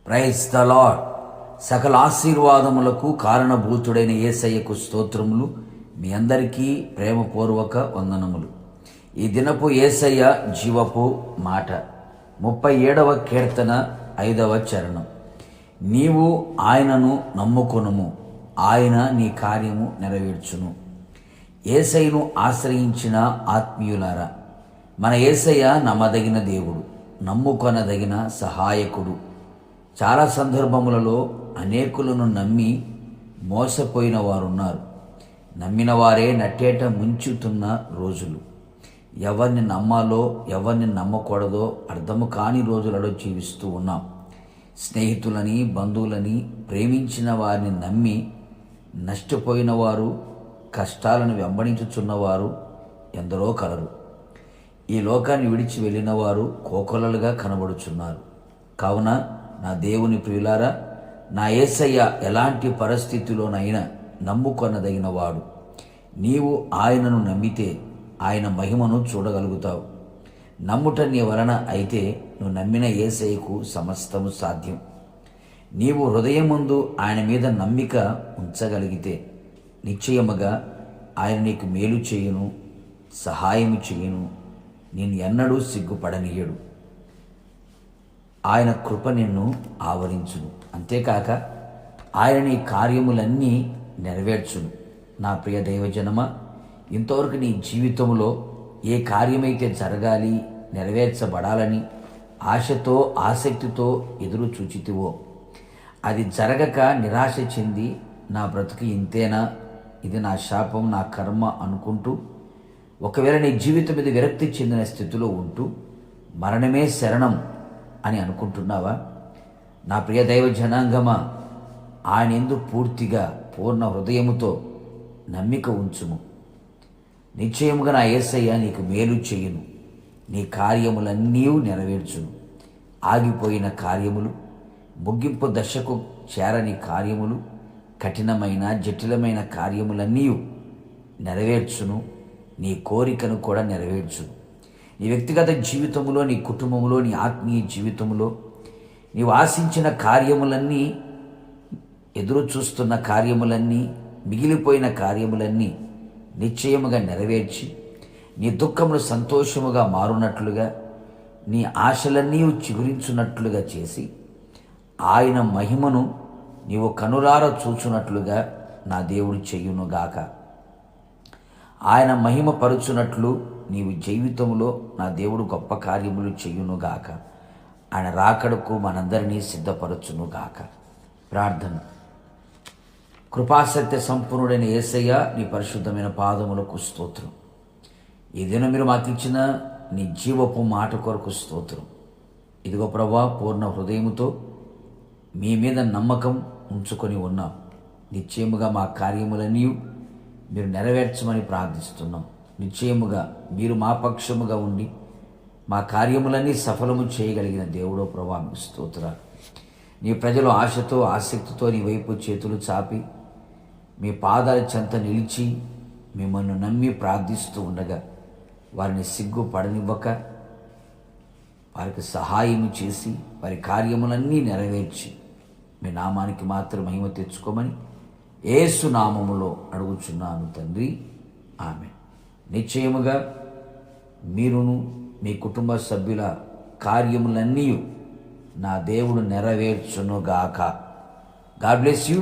Praise the lord. సకల ఆశీర్వాదములకు కారణభూతుడైన యేసయ్యకు స్తోత్రములు. మీ అందరికీ ప్రేమపూర్వక వందనములు. ఈ దినపు యేసయ్య జీవపు మాట 37వ కీర్తన 5వ చరణం. నీవు ఆయనను నమ్ముకొనుము, ఆయన నీ కార్యము నెరవేర్చును. యేసయ్యను ఆశ్రయించిన ఆత్మీయులారా, మన యేసయ్య నమ్మదగిన దేవుడు, నమ్ముకొనదగిన సహాయకుడు. చాలా సందర్భములలో అనేకులను నమ్మి మోసపోయిన వారున్నారు. నమ్మిన వారే నట్టేట ముంచుతున్న రోజులు. ఎవరిని నమ్మాలో ఎవరిని నమ్మకూడదో అర్థము కాని రోజులలో జీవిస్తూ ఉన్నాం. స్నేహితులని, బంధువులని, ప్రేమించిన వారిని నమ్మి నష్టపోయిన వారు, కష్టాలను వెంబడించుచున్నవారు ఎందరో కలరు. ఈ లోకాన్ని విడిచి వెళ్ళిన వారు కోకొల్లలుగా కనబడుచున్నారు. కావున నా దేవుని ప్రియులారా, నా యేసయ్య ఎలాంటి పరిస్థితిలోనైనా నమ్ముకొనదగిన వాడు. నీవు ఆయనను నమ్మితే ఆయన మహిమను చూడగలుగుతావు. నమ్ముట నీ వలన అయితే నువ్వు నమ్మిన యేసయ్యకు సమస్తము సాధ్యం. నీవు హృదయముందు ఆయన మీద నమ్మిక ఉంచగలిగితే నిశ్చయముగా ఆయన నీకు మేలు చేయును, సహాయము చేయును, నేను ఎన్నడూ సిగ్గుపడనీయడు. ఆయన కృప నిన్ను ఆవరించును. అంతేకాక ఆయన నీ కార్యములన్నీ నెరవేర్చును. నా ప్రియ దైవజనమ, ఇంతవరకు నీ జీవితంలో ఏ కార్యమైతే జరగాలి, నెరవేర్చబడాలని ఆశతో, ఆసక్తితో ఎదురు చూచితివో అది జరగక నిరాశ చెంది నా బ్రతుకు ఇంతేనా, ఇది నా శాపం, నా కర్మ అనుకుంటూ ఒకవేళ నీ జీవితం మీద విరక్తి చెందిన స్థితిలో ఉంటూ మరణమే శరణం అని అనుకుంటున్నావా? నా ప్రియ దైవ జనాంగమా, ఆయన యందు పూర్తిగా పూర్ణ హృదయముతో నమ్మిక ఉంచుము. నిశ్చయముగా నా యేసయ్య నీకు మేలు చేయును, నీ కార్యములన్నీ నెరవేర్చును. ఆగిపోయిన కార్యములు, ముగింపు దశకు చేరని కార్యములు, కఠినమైన జటిలమైన కార్యములన్నీ నెరవేర్చును. నీ కోరికను కూడా నెరవేర్చును. నీ వ్యక్తిగత జీవితంలో, నీ కుటుంబంలో, నీ ఆత్మీయ జీవితంలో నీవు ఆశించిన కార్యములన్నీ, ఎదురు చూస్తున్న కార్యములన్నీ, మిగిలిపోయిన కార్యములన్నీ నిశ్చయముగా నెరవేర్చి నీ దుఃఖములు సంతోషముగా మారునట్లుగా, నీ ఆశలన్నీ చిగురించున్నట్లుగా చేసి ఆయన మహిమను నీవు కనులార చూచున్నట్లుగా నా దేవుడు చెయ్యునుగాక. ఆయన మహిమ పరుచునట్లు నీవు జీవితంలో నా దేవుడు గొప్ప కార్యములు చెయ్యునుగాక. ఆయన రాకడకు మనందరినీ సిద్ధపరచునుగాక. ప్రార్థన. కృపాసత్య సంపూర్ణుడైన యేసయ్య, నీ పరిశుద్ధమైన పాదములకు స్తోత్రం. ఈ దినం మీరు మాకు ఇచ్చిన నీ జీవపు మాట కొరకు స్తోత్రం. ఇదిగో ప్రభా, పూర్ణ హృదయముతో మీ మీద నమ్మకం ఉంచుకొని ఉన్నాం. నిశ్చయముగా మా కార్యములన్నీ మీరు నెరవేర్చమని ప్రార్థిస్తున్నాం. నిశ్చయముగా మీరు మా పక్షముగా ఉండి మా కార్యములన్నీ సఫలము చేయగలిగిన దేవుడో ప్రభా, మీకు స్తోత్రాలు. నీ ప్రజలు ఆశతో, ఆసక్తితో నీ వైపు చేతులు చాపి మీ పాదాల చెంత నిలిచి మిమ్మల్ని నమ్మి ప్రార్థిస్తూ ఉండగా వారిని సిగ్గుపడనివ్వక వారికి సహాయం చేసి వారి కార్యములన్నీ నెరవేర్చి మీ నామానికి మాత్రం మహిమ తెచ్చుకోమని యేసు నామములో అడుగుచున్నాను తండ్రి, ఆమె. నిశ్చయముగా మీరును మీ కుటుంబ సభ్యుల కార్యములన్నీ నా దేవుడు నెరవేర్చునుగాక. God bless you.